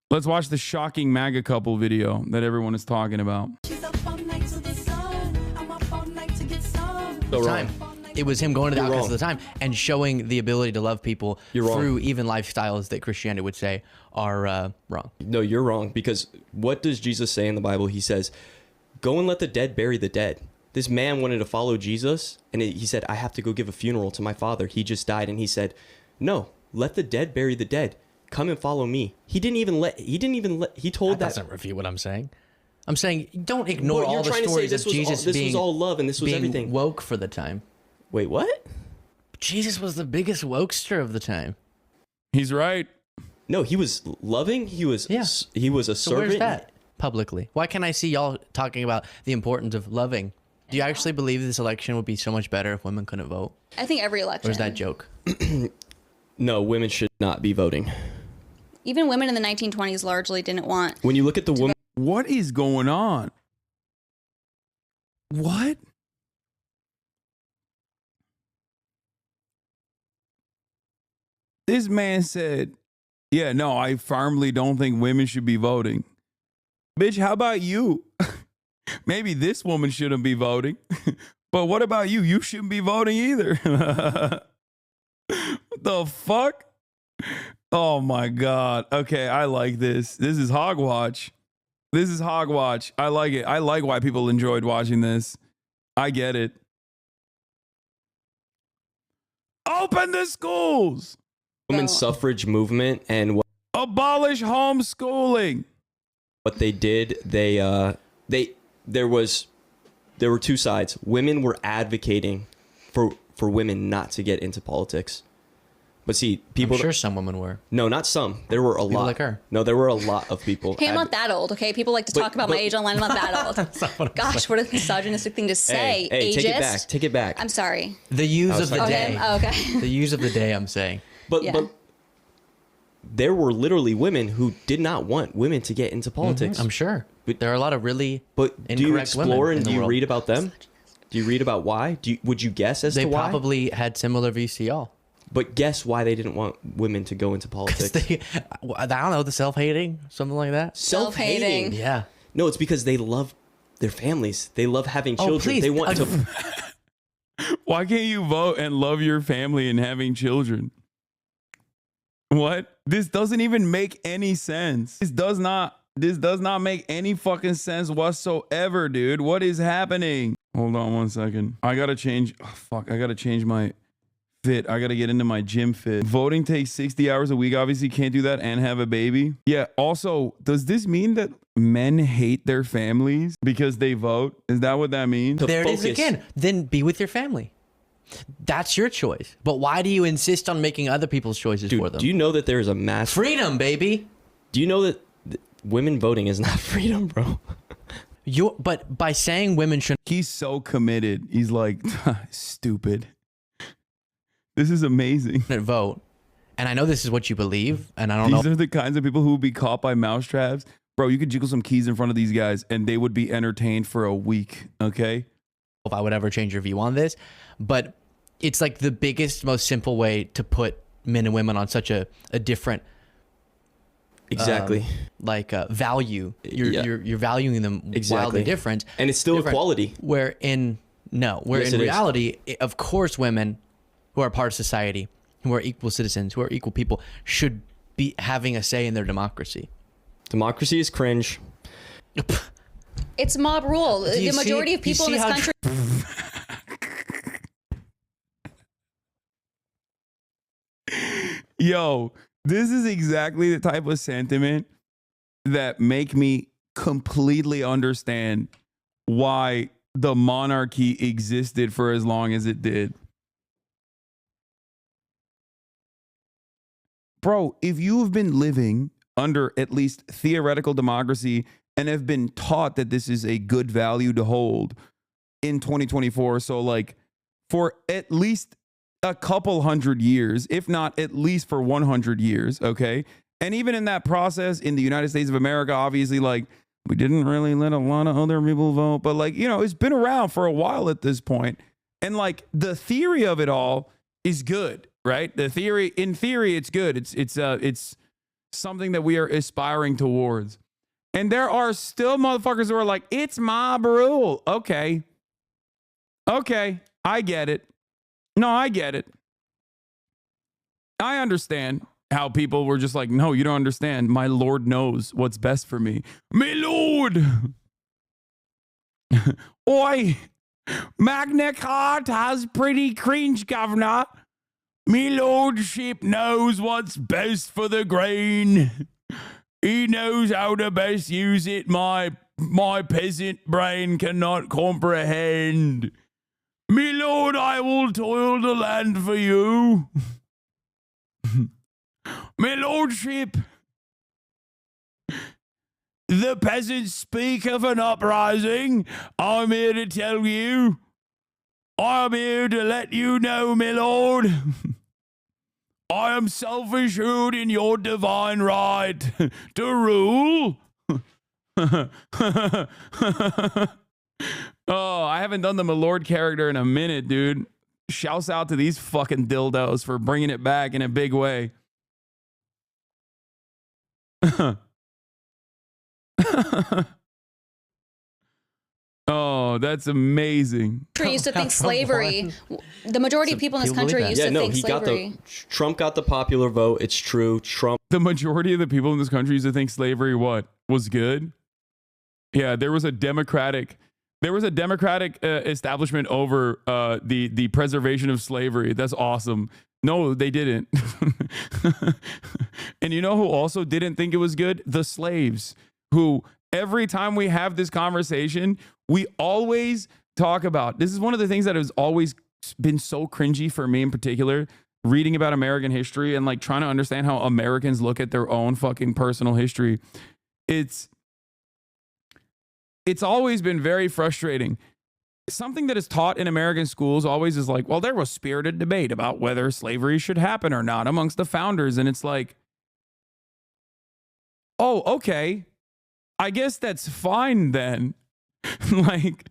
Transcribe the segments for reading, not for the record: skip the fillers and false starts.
Let's watch the shocking MAGA couple video that everyone is talking about. So wrong. It was him going to the outcasts of the time and showing the ability to love people through even lifestyles that Christianity would say are wrong. No, you're wrong, because what does Jesus say in the Bible? He says, go and let the dead bury the dead. This man wanted to follow Jesus, and he said, I have to go give a funeral to my father. He just died, and he said, no, let the dead bury the dead. Come and follow me. He told that. That doesn't refute what I'm saying. I'm saying don't ignore all the stories of Jesus this was all love, and this was everything. Woke for the time. Wait, what? Jesus was the biggest wokester of the time. He's right. No, he was loving. He was a servant. So where's that publicly? Why can't I see y'all talking about the importance of loving? Do you actually believe this election would be so much better if women couldn't vote? I think every election. Or is that joke? No, women should not be voting. Even women in the 1920s largely didn't want. When you look at the woman. What is going on? What? This man said, yeah, no, I firmly don't think women should be voting. Bitch, how about you? Maybe this woman shouldn't be voting. But what about you? You shouldn't be voting either. What the fuck? Oh my God. Okay, I like this. This is hogwatch. This is hogwatch. I like it. I like why people enjoyed watching this. I get it. Open the schools. Women's suffrage movement and abolish homeschooling. What they did, there were two sides. Women were advocating for women not to get into politics. But see, people. I'm sure some women were. No, not some. There were a lot. Like her. No, there were a lot of people. Hey, I'm not that old, okay? People like to talk about my age online. I'm not that old. Gosh, what a misogynistic thing to say. Hey, take it back. Take it back. I'm sorry. The use of the day. Oh, okay. The use of the day, I'm saying. But there were literally women who did not want women to get into politics. I'm sure. But there are a lot of really incorrect do you explore women and do you read about them? Do you read about why? Would you guess as to why? They probably had similar views to y'all. But guess why they didn't want women to go into politics? I don't know, the self-hating, something like that. Self-hating? Yeah. No, it's because they love their families. They love having children. Please. They want to. Why can't you vote and love your family and having children? What? This doesn't even make any sense. This does not make any fucking sense whatsoever, dude. What is happening? Hold on 1 second. I gotta change. Oh, fuck. I gotta change my fit. I gotta get into my gym fit. Voting takes 60 hours a week. Obviously can't do that and have a baby. Yeah. Also, does this mean that men hate their families because they vote? Is that what that means? There it is again. Then be with your family. That's your choice. But why do you insist on making other people's choices for them? Do you know that there is a mass freedom, baby? Do you know that women voting is not freedom, bro? But by saying women shouldn't. He's so committed. He's like, stupid. This is amazing. Vote. And I know this is what you believe. And I don't know. These are the kinds of people who would be caught by mousetraps. Bro, you could jiggle some keys in front of these guys and they would be entertained for a week. Okay. If I would ever change your view on this, but it's like the biggest, most simple way to put men and women on such a different value. You're valuing them wildly different, and it's still equality. Where in reality, of course, women who are part of society, who are equal citizens, who are equal people, should be having a say in their democracy. Democracy is cringe. It's mob rule. The majority of people in this country. Yo, this is exactly the type of sentiment that make me completely understand why the monarchy existed for as long as it did. Bro, if you have been living under at least theoretical democracy and have been taught that this is a good value to hold in 2024, so like for at least a couple hundred years, if not at least for 100 years, okay? And even in that process in the United States of America, obviously, like, we didn't really let a lot of other people vote, but like, you know, it's been around for a while at this point. And like the theory of it all is good, right? In theory, it's good. It's something that we are aspiring towards. And there are still motherfuckers who are like, it's mob rule. Okay. Okay. I get it. No, I get it. I understand how people were just like, no, you don't understand. My Lord knows what's best for me. My Lord. Oi. Magna Carta has pretty cringe, governor. Me lordship knows what's best for the grain. He knows how to best use it. My peasant brain cannot comprehend. Me lord, I will toil the land for you. My lordship, the peasants speak of an uprising. I'm here to tell you. I'm here to let you know, my lord. I am self-assured in your divine right to rule. Oh, I haven't done the my lord character in a minute, dude. Shouts out to these fucking dildos for bringing it back in a big way. Oh, that's amazing. Used to think slavery. The majority of people in this country used to think slavery. Trump got the popular vote. It's true. The majority of the people in this country used to think slavery was good. Yeah, there was a democratic establishment over the preservation of slavery. That's awesome. No, they didn't. And you know who also didn't think it was good? The slaves, who every time we have this conversation, we always talk about. This is one of the things that has always been so cringy for me in particular, reading about American history and like trying to understand how Americans look at their own fucking personal history. It's always been very frustrating. Something that is taught in American schools always is like, well, there was spirited debate about whether slavery should happen or not amongst the founders. And it's like, oh, okay. I guess that's fine then. Like,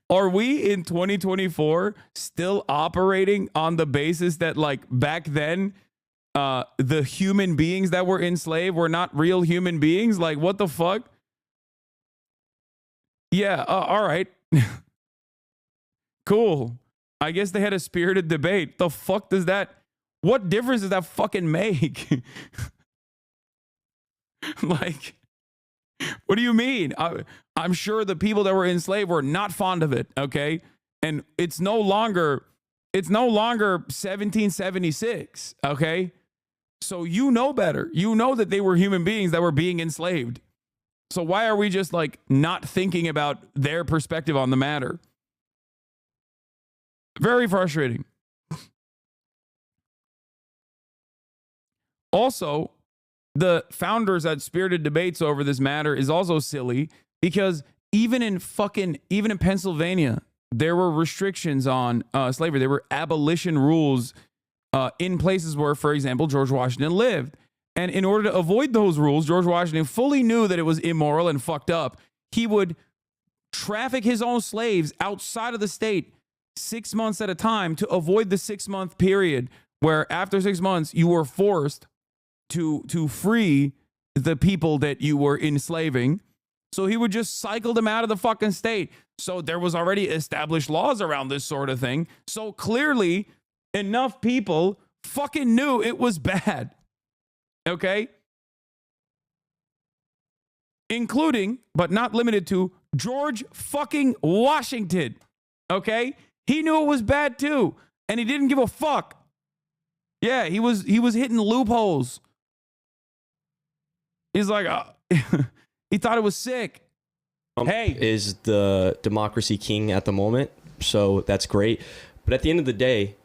are we in 2024 still operating on the basis that like back then, the human beings that were enslaved were not real human beings? Like, what the fuck? Yeah, all right. Cool. I guess they had a spirited debate. The fuck does that, what difference does that fucking make? Like, what do you mean? I'm sure the people that were enslaved were not fond of it, okay? And it's no longer 1776, okay? So you know better. You know that they were human beings that were being enslaved. So why are we just like not thinking about their perspective on the matter? Very frustrating. Also, the founders had spirited debates over this matter is also silly because even in Pennsylvania, there were restrictions on slavery. There were abolition rules in places where, for example, George Washington lived. And in order to avoid those rules, George Washington fully knew that it was immoral and fucked up. He would traffic his own slaves outside of the state 6 months at a time to avoid the 6-month period where after 6 months you were forced to free the people that you were enslaving. So he would just cycle them out of the fucking state. So there was already established laws around this sort of thing. So clearly enough people fucking knew it was bad. Okay? Including, but not limited to, George fucking Washington. Okay? He knew it was bad too. And he didn't give a fuck. Yeah, he was hitting loopholes. He's like, he thought it was sick. Hey. Is the democracy king at the moment. So that's great. But at the end of the day,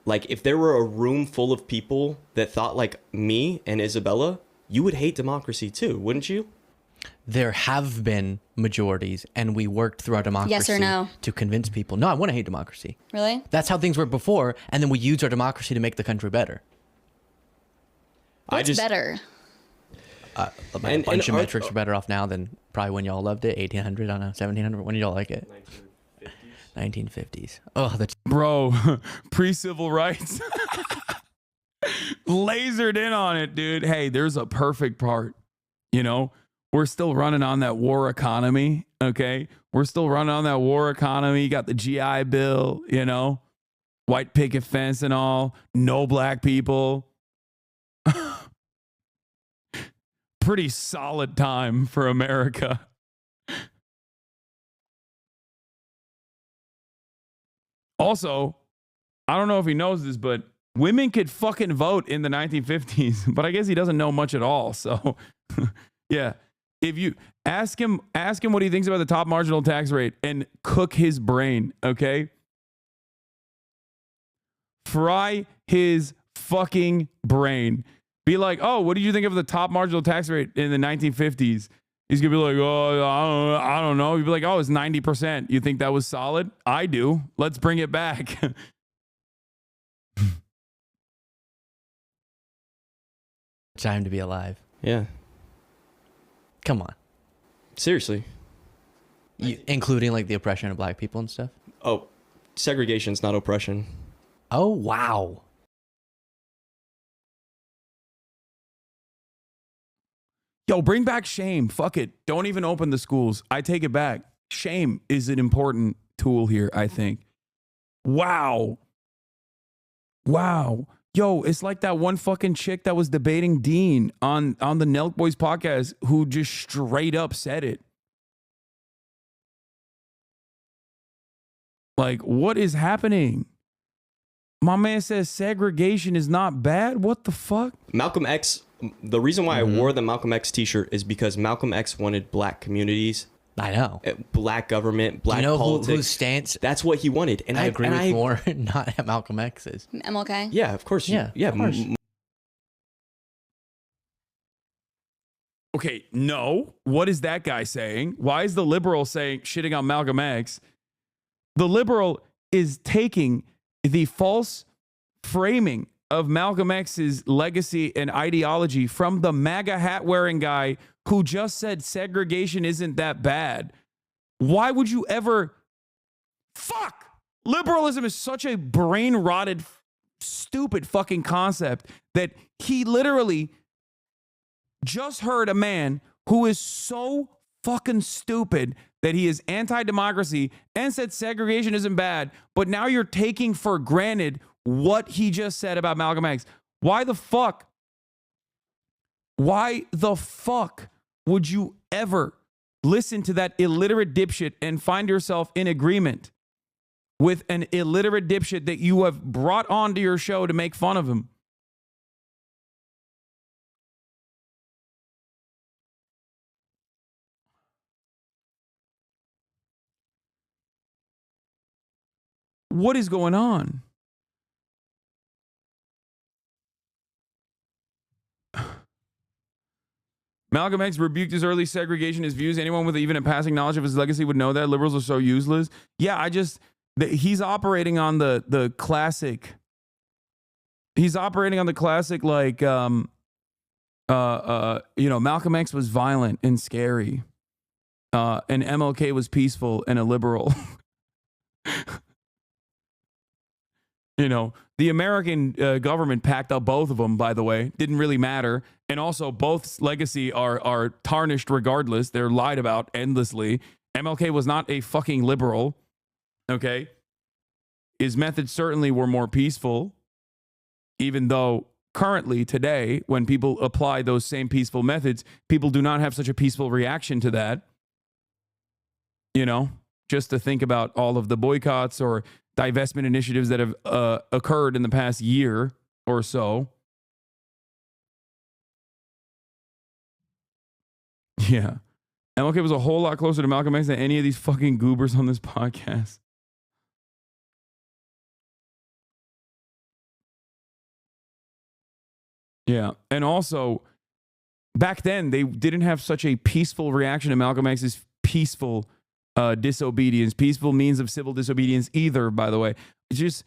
like, if there were a room full of people that thought like me and Isabella, you would hate democracy too, wouldn't you? There have been majorities, and we worked through our democracy Yes or no? to convince people. No, I want to hate democracy. Really? That's how things were before, and then we used our democracy to make the country better. What's better? A bunch of metrics are better off now than probably when y'all loved it. 1800, I don't know, 1700. When did y'all like it? 1950s. Oh, that's bro, pre-civil rights. Lasered in on it, dude. Hey, there's a perfect part. You know, we're still running on that war economy. Okay. We're still running on that war economy. You got the GI Bill, you know, white picket fence and all, no black people. Pretty solid time for America. Also, I don't know if he knows this, but women could fucking vote in the 1950s, but I guess he doesn't know much at all. So, yeah. If you ask him what he thinks about the top marginal tax rate and cook his brain, okay? Fry his fucking brain. Be like, oh, what did you think of the top marginal tax rate in the 1950s? He's going to be like, oh, I don't know. You'd be like, oh, it's 90%. You think that was solid? I do. Let's bring it back. Time to be alive. Yeah. Come on. Seriously. Including like the oppression of black people and stuff? Oh, segregation's not oppression. Oh, wow. Yo, bring back shame. Fuck it. Don't even open the schools. I take it back. Shame is an important tool here, I think. Wow. Wow. Yo, it's like that one fucking chick that was debating Dean on the Nelk Boys podcast who just straight up said it. Like, what is happening? My man says segregation is not bad. What the fuck? Malcolm X, the reason why I wore the Malcolm X t-shirt is because Malcolm X wanted black communities. I know. Black government, black you know politics. Whose stance? That's what he wanted. And I agree with more, not Malcolm X's. MLK? Yeah, of course. Yeah, of course. Okay, no. What is that guy saying? Why is the liberal saying shitting on Malcolm X? The liberal is taking the false framing of Malcolm X's legacy and ideology from the MAGA hat wearing guy who just said segregation isn't that bad. Why would you ever? Fuck! Liberalism is such a brain rotted, stupid fucking concept that he literally just heard a man who is so fucking stupid that he is anti-democracy and said segregation isn't bad, but now you're taking for granted what he just said about Malcolm X. Why the fuck? Why the fuck would you ever listen to that illiterate dipshit and find yourself in agreement with an illiterate dipshit that you have brought onto your show to make fun of him? What is going on? Malcolm X rebuked his early segregationist views. Anyone with even a passing knowledge of his legacy would know that. Liberals are so useless. Yeah, he's operating on the classic. He's operating on the classic, like, Malcolm X was violent and scary. And MLK was peaceful and a liberal. The American government packed up both of them, by the way. Didn't really matter. And also, both's legacy are tarnished regardless. They're lied about endlessly. MLK was not a fucking liberal. Okay? His methods certainly were more peaceful, even though currently, today, when people apply those same peaceful methods, people do not have such a peaceful reaction to that. Just to think about all of the boycotts or divestment initiatives that have occurred in the past year or so. Yeah. MLK was a whole lot closer to Malcolm X than any of these fucking goobers on this podcast. Yeah. And also, back then, they didn't have such a peaceful reaction to Malcolm X's peaceful disobedience, peaceful means of civil disobedience either, by the way. It's just,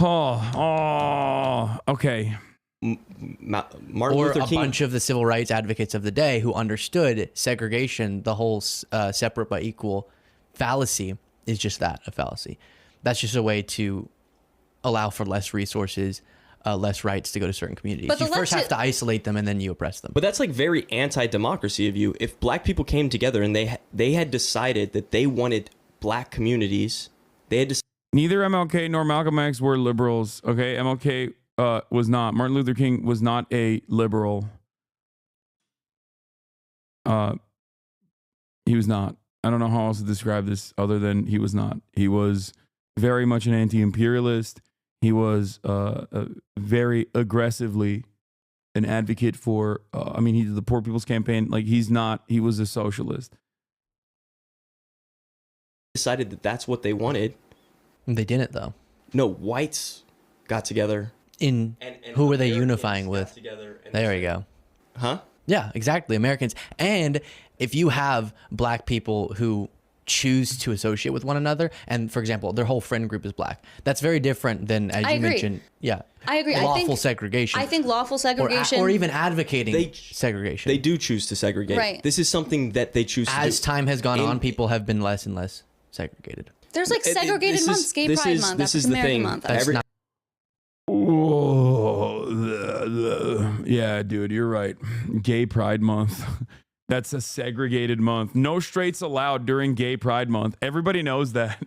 okay. Martin or Luther a King. bunch of the civil rights advocates of the day who understood segregation, the whole separate but equal fallacy is just that, a fallacy. That's just a way to allow for less resources less rights to go to certain communities. But You the first left- have to isolate them, and then you oppress them. But that's like very anti-democracy of you. If black people came together and they had decided that they wanted black communities, they had Neither MLK nor Malcolm X were liberals. Okay, MLK was not. Martin Luther King was not a liberal. He was not. I don't know how else to describe this other than he was not. He was very much an anti-imperialist. He was very aggressively an advocate for, I mean, he did the Poor People's Campaign. Like, he was a socialist. decided that that's what they wanted. They didn't, though. No, whites got together. And who were they unifying with? There you go. Huh? Yeah, exactly. Americans. And if you have black people who choose to associate with one another, and for example, their whole friend group is black, that's very different than, as you mentioned, I agree. lawful segregation. I think lawful segregation. Or even advocating segregation. They do choose to segregate. Right. This is something that they choose to do. As time has gone on, people have been less and less segregated. There's like segregated months, Gay Pride Month, African American Month. That's not Yeah, dude, you're right. Gay Pride Month. That's a segregated month. No straights allowed during Gay Pride Month. Everybody knows that.